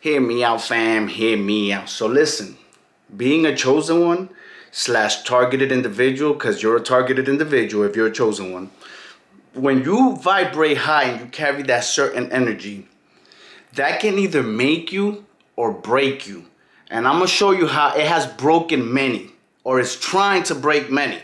Hear me out, fam. Hear me out. So listen, being a chosen one slash targeted individual, because you're a targeted individual if you're a chosen one, when you vibrate high and you carry that certain energy, that can either make you or break you. And I'm going to show you how it has broken many, or it's trying to break many.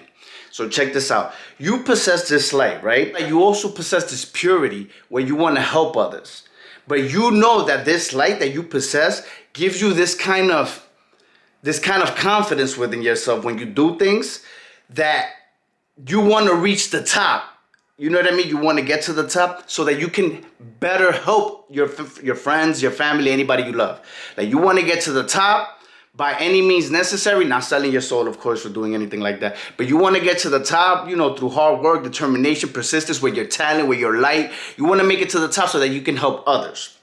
So check this out. You possess this light, right? You also possess this purity where you want to help others. But you know that this light that you possess gives you this kind of confidence within yourself when you do things that you want to reach the top. You know what I mean? You want to get to the top so that you can better help your friends, your family, anybody you love. Like you want to get to the top by any means necessary, not selling your soul, of course, for doing anything like that. But you want to get to the top, through hard work, determination, persistence, with your talent, with your light. You want to make it to the top so that you can help others.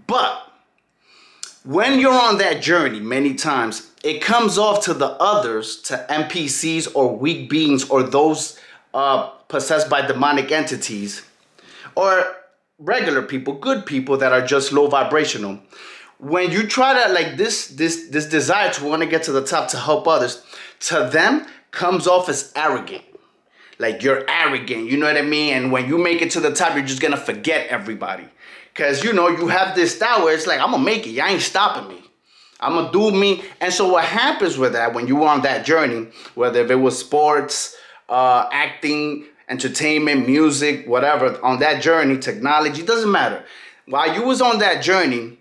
But when you're on that journey, many times, it comes off to the others, to NPCs or weak beings or those possessed by demonic entities, or regular people, good people that are just low vibrational. When you try to, like, this desire to want to get to the top to help others, to them comes off as arrogant. Like, you're arrogant, you know what I mean? And when you make it to the top, you're just gonna forget everybody. Because, you have this style where it's like, I'm gonna make it, y'all ain't stopping me. I'm gonna do me. And so what happens with that, when you're on that journey, whether if it was sports, acting, entertainment, music, whatever, on that journey, technology, doesn't matter. While you was on that journey,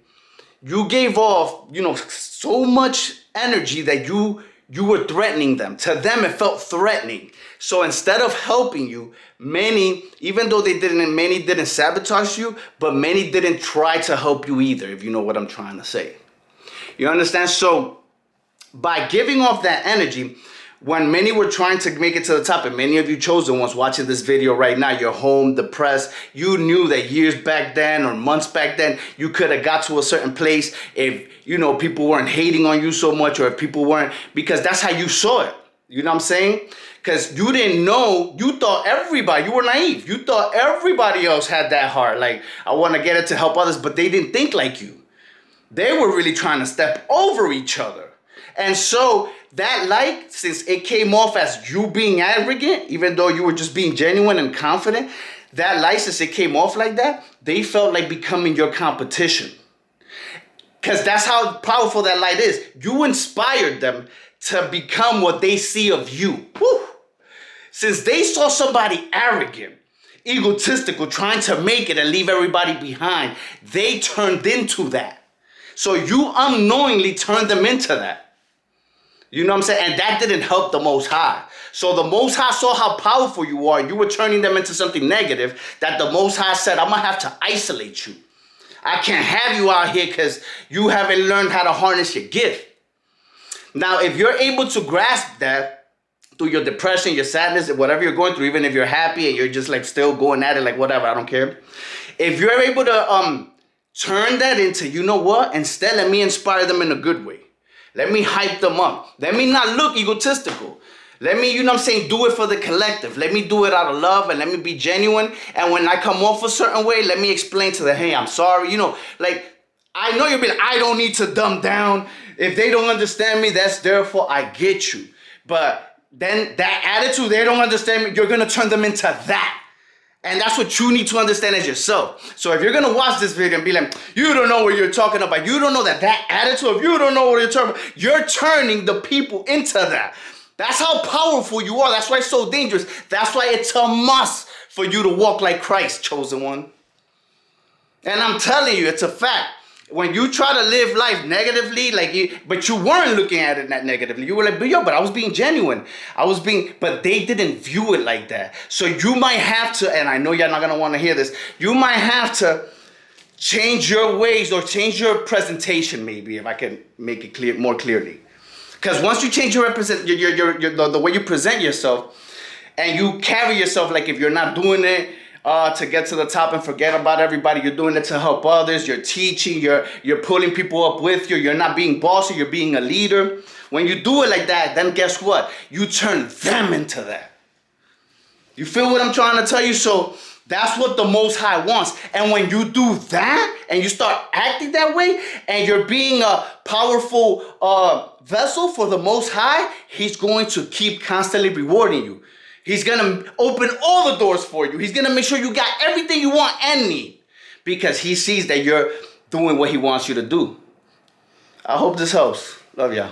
you gave off, so much energy that you were threatening them. To them, it felt threatening. So instead of helping you, many didn't sabotage you, but many didn't try to help you either, if you know what I'm trying to say. You understand? So by giving off that energy, when many were trying to make it to the top, and many of you chosen ones watching this video right now, you're home, depressed, you knew that years back then or months back then, you could have got to a certain place if, people weren't hating on you so much, or if people weren't, because that's how you saw it. You know what I'm saying? Because you didn't know, you thought everybody, you were naive. You thought everybody else had that heart. Like, I want to get it to help others, but they didn't think like you. They were really trying to step over each other. And so that light, since it came off as you being arrogant, even though you were just being genuine and confident, that light, since it came off like that, they felt like becoming your competition. Because that's how powerful that light is. You inspired them to become what they see of you. Woo. Since they saw somebody arrogant, egotistical, trying to make it and leave everybody behind, they turned into that. So you unknowingly turned them into that. You know what I'm saying? And that didn't help the Most High. So the Most High saw how powerful you are. You were turning them into something negative that the Most High said, I'm going to have to isolate you. I can't have you out here because you haven't learned how to harness your gift. Now, if you're able to grasp that through your depression, your sadness, whatever you're going through, even if you're happy and you're just like still going at it, like whatever, I don't care. If you're able to turn that into, you know what? Instead, let me inspire them in a good way. Let me hype them up. Let me not look egotistical. Let me, do it for the collective. Let me do it out of love and let me be genuine. And when I come off a certain way, let me explain to them, hey, I'm sorry. I know you'll be like, I don't need to dumb down. If they don't understand me, that's their fault. I get you. But then that attitude, they don't understand me, you're going to turn them into that. And that's what you need to understand as yourself. So if you're going to watch this video and be like, you don't know what you're talking about, you don't know that attitude, if you don't know what you're talking about, you're turning the people into that. That's how powerful you are. That's why it's so dangerous. That's why it's a must for you to walk like Christ, chosen one. And I'm telling you, it's a fact. When you try to live life negatively, but you weren't looking at it that negatively. You were like, but I was being genuine. But they didn't view it like that. So you might have to, and I know you're not going to want to hear this, you might have to change your ways or change your presentation, maybe, if I can make it clear more clearly. Because once you change the way you present yourself, and you carry yourself like if you're not doing it to get to the top and forget about everybody, you're doing it to help others, you're teaching, you're pulling people up with you, you're not being bossy, you're being a leader. When you do it like that, then guess what? You turn them into that. You feel what I'm trying to tell you? So That's what the Most High wants. And when you do that and you start acting that way and you're being a powerful vessel for the Most High, He's going to keep constantly rewarding you. He's going to open all the doors for you. He's going to make sure you got everything you want and need because He sees that you're doing what He wants you to do. I hope this helps. Love y'all.